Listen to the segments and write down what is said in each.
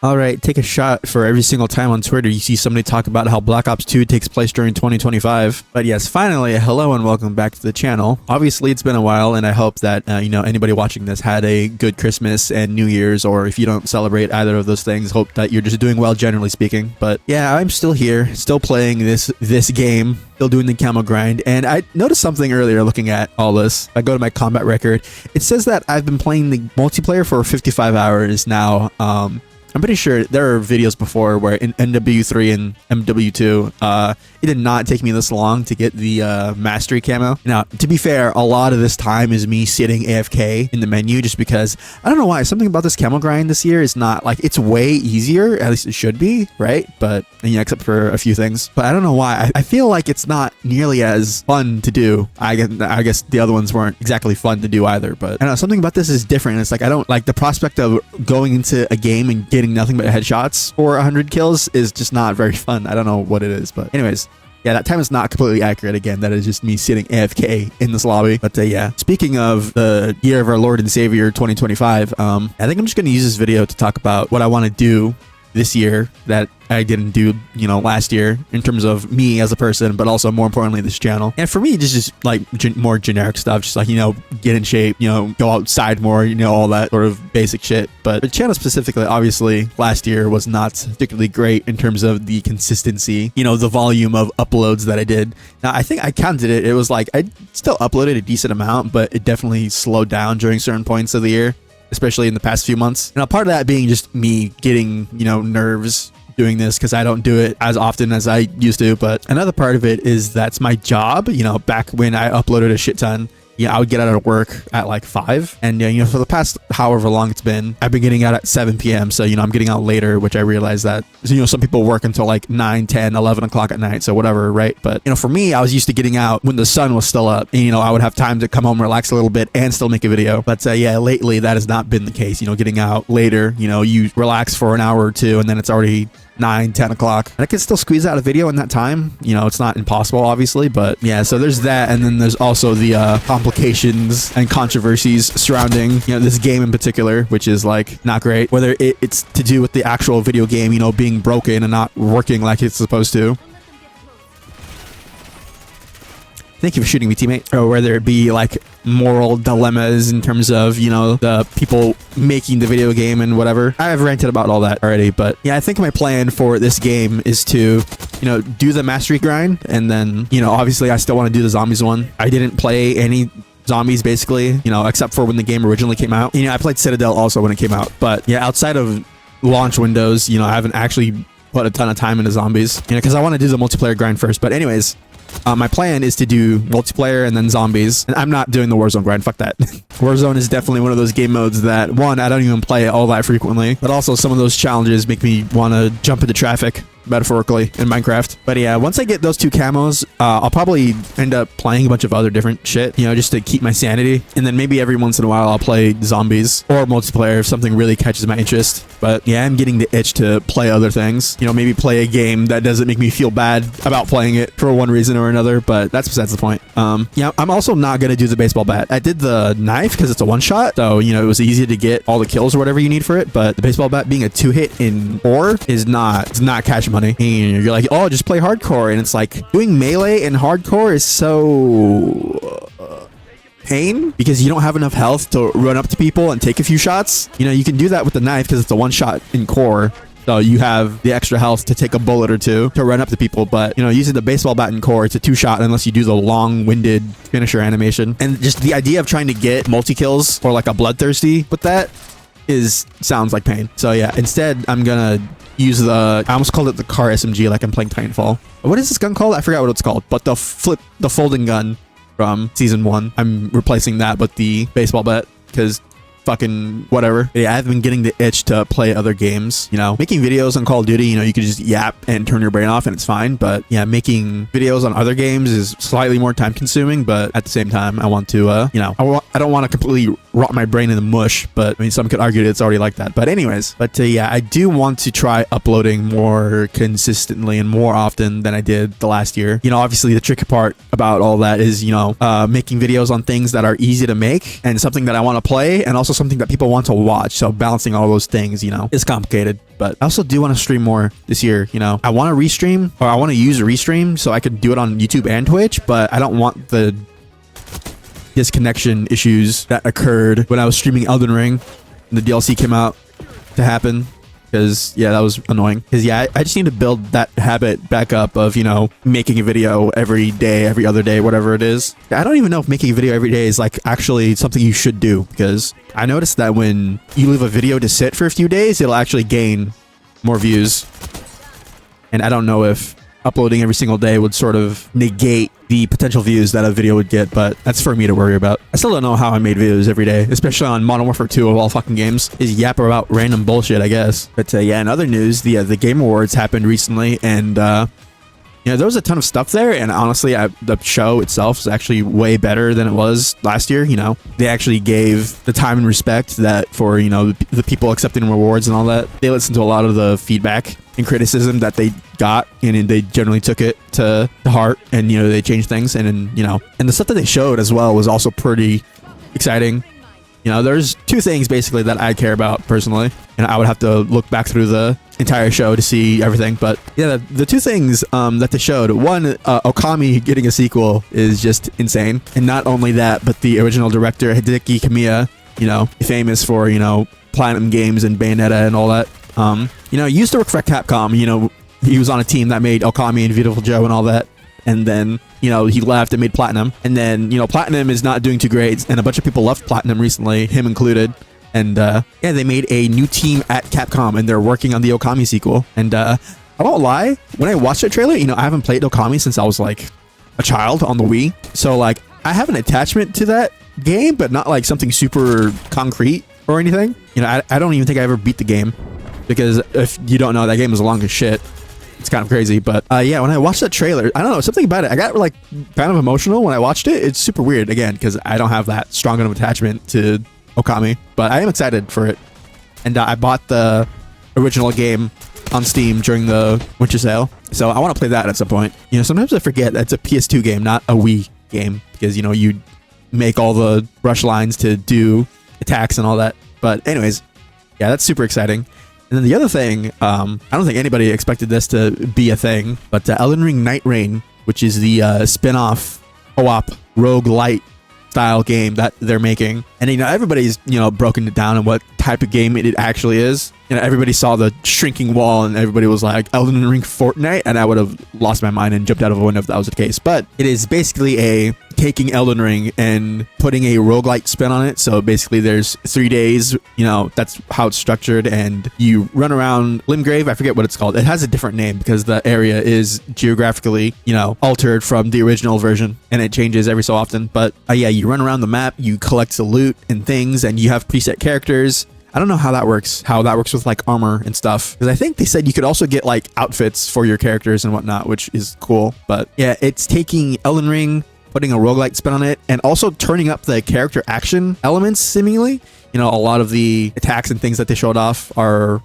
All right, take a shot for every single time on Twitter you see somebody talk about how Black Ops 2 takes place during 2025. But yes, finally, hello and welcome back to the channel. Obviously, it's been a while, and I hope that, anybody watching this had a good Christmas and New Year's, or if you don't celebrate either of those things, hope that you're just doing well, generally speaking. But yeah, I'm still here, still playing this game, still doing the camo grind, and I noticed something earlier looking at all this. I go to my combat record. It says that I've been playing the multiplayer for 55 hours now. I'm pretty sure there are videos before where in NW3 and MW2, it did not take me this long to get the mastery camo. Now, to be fair, a lot of this time is me sitting AFK in the menu just because, I don't know why, something about this camo grind this year is not, like, it's way easier, at least it should be, right? But, except for a few things. But I don't know why. I feel like it's not nearly as fun to do. I guess the other ones weren't exactly fun to do either, but I don't know, something about this is different. It's like, I don't like the prospect of going into a game and getting nothing but headshots for 100 kills is just not very fun. I don't know what it is, but anyways, yeah, that time is not completely accurate. Again, that is just me sitting AFK in this lobby. But yeah, speaking of the year of our Lord and Savior 2025, I think I'm just going to use this video to talk about what I want to do this year that I didn't do, last year in terms of me as a person, but also more importantly, this channel. And for me, just like more generic stuff, just like, get in shape, go outside more, all that sort of basic shit. But the channel specifically, obviously, last year was not particularly great in terms of the consistency, the volume of uploads that I did. Now, I think I counted it. It was like, I still uploaded a decent amount, but it definitely slowed down during certain points of the year, especially in the past few months. Now, part of that being just me getting, nerves doing this because I don't do it as often as I used to. But another part of it is that's my job. Back when I uploaded a shit ton, I would get out of work at like 5. And, for the past however long it's been, I've been getting out at 7 p.m. So, I'm getting out later, which I realize that, some people work until like 9, 10, 11 o'clock at night. So whatever, right? But, for me, I was used to getting out when the sun was still up. And, I would have time to come home, relax a little bit, and still make a video. But yeah, lately that has not been the case. Getting out later, you relax for an hour or two, and then it's already 9, 10 o'clock. And I can still squeeze out a video in that time. It's not impossible, obviously, but yeah, so there's that. And then there's also the complications and controversies surrounding, this game in particular, which is like not great. Whether it's to do with the actual video game, being broken and not working like it's supposed to. Thank you for shooting me, teammate. Or whether it be like moral dilemmas in terms of, the people making the video game and whatever. I've ranted about all that already, but yeah, I think my plan for this game is to, do the mastery grind. And then, obviously I still want to do the zombies one. I didn't play any zombies basically, except for when the game originally came out. I played Citadel also when it came out, but yeah, outside of launch windows, I haven't actually put a ton of time into zombies, because I want to do the multiplayer grind first. But anyways, my plan is to do multiplayer and then zombies. And I'm not doing the Warzone grind. Fuck that. Warzone is definitely one of those game modes that, one, I don't even play it all that frequently, but also some of those challenges make me want to jump into traffic, metaphorically, in Minecraft. But yeah, once I get those 2 camos, I'll probably end up playing a bunch of other different shit, just to keep my sanity. And then maybe every once in a while I'll play zombies or multiplayer if something really catches my interest. But yeah, I'm getting the itch to play other things, maybe play a game that doesn't make me feel bad about playing it for one reason or another, but that's besides the point. Yeah, I'm also not going to do the baseball bat. I did the knife because it's a one-shot, so, it was easy to get all the kills or whatever you need for it, but the baseball bat being a 2-hit in ore is not catching money. And you're like, oh, just play hardcore, and it's like doing melee and hardcore is so pain because you don't have enough health to run up to people and take a few shots. You can do that with the knife because it's a one shot in core, so you have the extra health to take a bullet or two to run up to people. But using the baseball bat in core, it's a 2-shot unless you do the long-winded finisher animation. And just the idea of trying to get multi-kills or like a bloodthirsty with that sounds like pain. So yeah, instead I'm gonna use I almost called it the car SMG like I'm playing Titanfall. What is this gun called? I forgot what it's called, but the folding gun from season 1. I'm replacing that with the baseball bat because fucking whatever. Yeah, I've been getting the itch to play other games. Making videos on Call of Duty, you could just yap and turn your brain off and it's fine. But yeah, making videos on other games is slightly more time consuming, but at the same time, I want to, I don't want to completely rot my brain in the mush, but I mean, some could argue that it's already like that. But anyways, yeah, I do want to try uploading more consistently and more often than I did the last year. You know, obviously the tricky part about all that is, you know, making videos on things that are easy to make and something that I want to play and also something that people want to watch. So balancing all those things, you know, is complicated. But I also do want to stream more this year. You know, I want to restream, or I want to use a restream so I could do it on YouTube and Twitch, but I don't want the disconnection issues that occurred when I was streaming Elden Ring and the DLC came out to happen. Because, yeah, that was annoying. Because, yeah, I just need to build that habit back up of, you know, making a video every day, every other day, whatever it is. I don't even know if making a video every day is, like, actually something you should do. Because I noticed that when you leave a video to sit for a few days, it'll actually gain more views. And I don't know if uploading every single day would sort of negate the potential views that a video would get, but that's for me to worry about. I still don't know how I made videos every day, especially on Modern Warfare 2 of all fucking games, is yap about random bullshit, I guess. But yeah, in other news, the Game Awards happened recently, and you know, there was a ton of stuff there, and honestly, the show itself is actually way better than it was last year. You know, they actually gave the time and respect that for, you know, the people accepting rewards and all that. They listened to a lot of the feedback and criticism that they got, and they generally took it to heart, and, you know, they changed things, and then, you know, and the stuff that they showed as well was also pretty exciting. You know, there's two things basically that I care about personally, and I would have to look back through the entire show to see everything. But yeah, the two things that they showed, one, Okami getting a sequel is just insane. And not only that, but the original director, Hideki Kamiya, you know, famous for, you know, Platinum Games and Bayonetta and all that. You know, he used to work for Capcom. You know, he was on a team that made Okami and Beautiful Joe and all that. And then, you know, he left and made Platinum. And then, you know, Platinum is not doing too great. And a bunch of people left Platinum recently, him included. And yeah, they made a new team at Capcom, and they're working on the Okami sequel. And I won't lie, when I watched the trailer, you know, I haven't played Okami since I was like a child on the Wii. So like, I have an attachment to that game, but not like something super concrete or anything. You know, I don't even think I ever beat the game, because if you don't know, that game is long as shit. It's kind of crazy. But yeah, when I watched that trailer, I don't know, something about it, I got like kind of emotional when I watched it. It's super weird, again, because I don't have that strong of attachment to Okami, but I am excited for it. And I bought the original game on Steam during the winter sale, so I want to play that at some point. You know, sometimes I forget that it's a PS2 game, not a Wii game, because, you know, you make all the rush lines to do attacks and all that. But anyways, yeah, that's super exciting. And then the other thing, I don't think anybody expected this to be a thing, but Elden Ring Night Rain, which is the spin-off co-op roguelite style game that they're making. And, you know, everybody's, you know, broken it down on what type of game it actually is. You know, everybody saw the shrinking wall and everybody was like, Elden Ring Fortnite, and I would have lost my mind and jumped out of a window if that was the case. But it is basically taking Elden Ring and putting a roguelike spin on it. So basically there's 3 days, you know, that's how it's structured, and you run around Limgrave. I forget what it's called. It has a different name because the area is geographically, you know, altered from the original version, and it changes every so often. But yeah, you run around the map, you collect the loot and things, and you have preset characters. I don't know how that works with like armor and stuff, because I think they said you could also get like outfits for your characters and whatnot, which is cool. But yeah, it's taking Elden Ring, putting a roguelike spin on it, and also turning up the character action elements seemingly. You know, a lot of the attacks and things that they showed off are,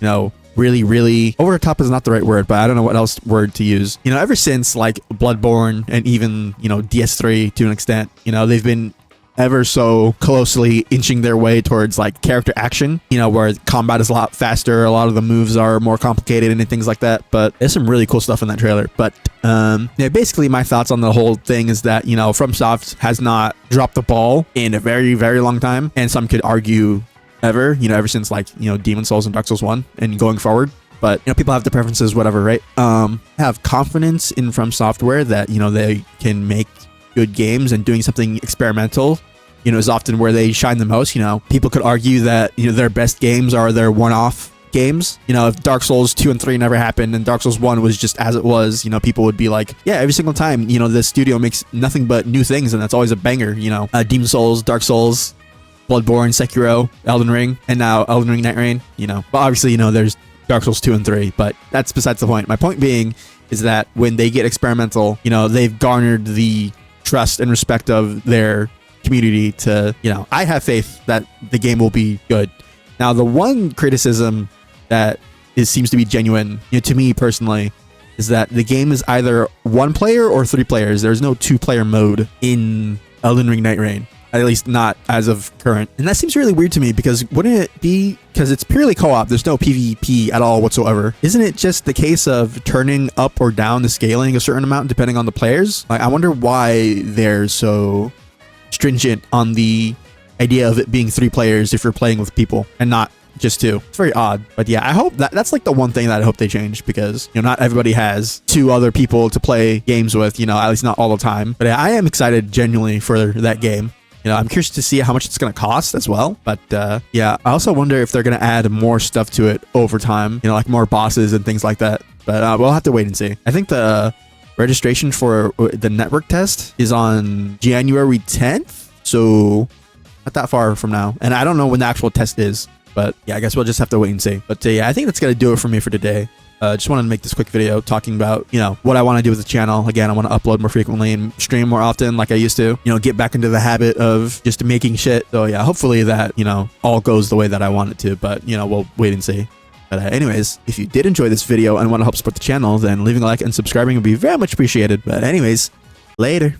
you know, really over the top is not the right word, but I don't know what else word to use. You know, ever since like Bloodborne and even, you know, DS3 to an extent, you know, they've been ever so closely inching their way towards like character action, you know, where combat is a lot faster, a lot of the moves are more complicated and things like that. But there's some really cool stuff in that trailer. But yeah, basically my thoughts on the whole thing is that, you know, FromSoft has not dropped the ball in a very long time, and some could argue ever, you know, ever since like, you know, Demon Souls and Dark Souls 1 and going forward. But, you know, people have their preferences, whatever, right? Have confidence in From Software that, you know, they can make good games, and doing something experimental, you know, is often where they shine the most. You know, people could argue that, you know, their best games are their one-off games. You know, if Dark Souls 2 and 3 never happened and Dark Souls 1 was just as it was, you know, people would be like, yeah, every single time, you know, this studio makes nothing but new things, and that's always a banger. You know, Demon Souls, Dark Souls, Bloodborne, Sekiro, Elden Ring, and now Elden Ring Night Rain, you know. But obviously, you know, there's Dark Souls 2 and 3, but that's besides the point. My point being is that when they get experimental, you know, they've garnered the trust and respect of their community to, I have faith that the game will be good. Now, the one criticism that seems to be genuine, to me personally, is that the game is either 1 player or 3 players. There's no 2-player mode in Elden Ring Night Rain, at least not as of current. And that seems really weird to me, because wouldn't it be, because it's purely co-op, there's no PvP at all whatsoever. Isn't it just the case of turning up or down the scaling a certain amount depending on the players? Like, I wonder why they're so stringent on the idea of it being 3 players if you're playing with people and not just 2. It's very odd. But yeah, I hope that's like the one thing that I hope they change, because not everybody has 2 other people to play games with, at least not all the time. But yeah, I am excited genuinely for that game. I'm curious to see how much it's going to cost as well. But yeah, I also wonder if they're going to add more stuff to it over time, like more bosses and things like that. But we'll have to wait and see. I think the registration for the network test is on January 10th. So not that far from now. And I don't know when the actual test is. But yeah, I guess we'll just have to wait and see. But yeah, I think that's going to do it for me for today. Just wanted to make this quick video talking about, what I want to do with the channel. Again, I want to upload more frequently and stream more often like I used to, get back into the habit of just making shit. So yeah, hopefully that, all goes the way that I want it to. But, we'll wait and see. But anyways, if you did enjoy this video and want to help support the channel, then leaving a like and subscribing would be very much appreciated. But anyways, later.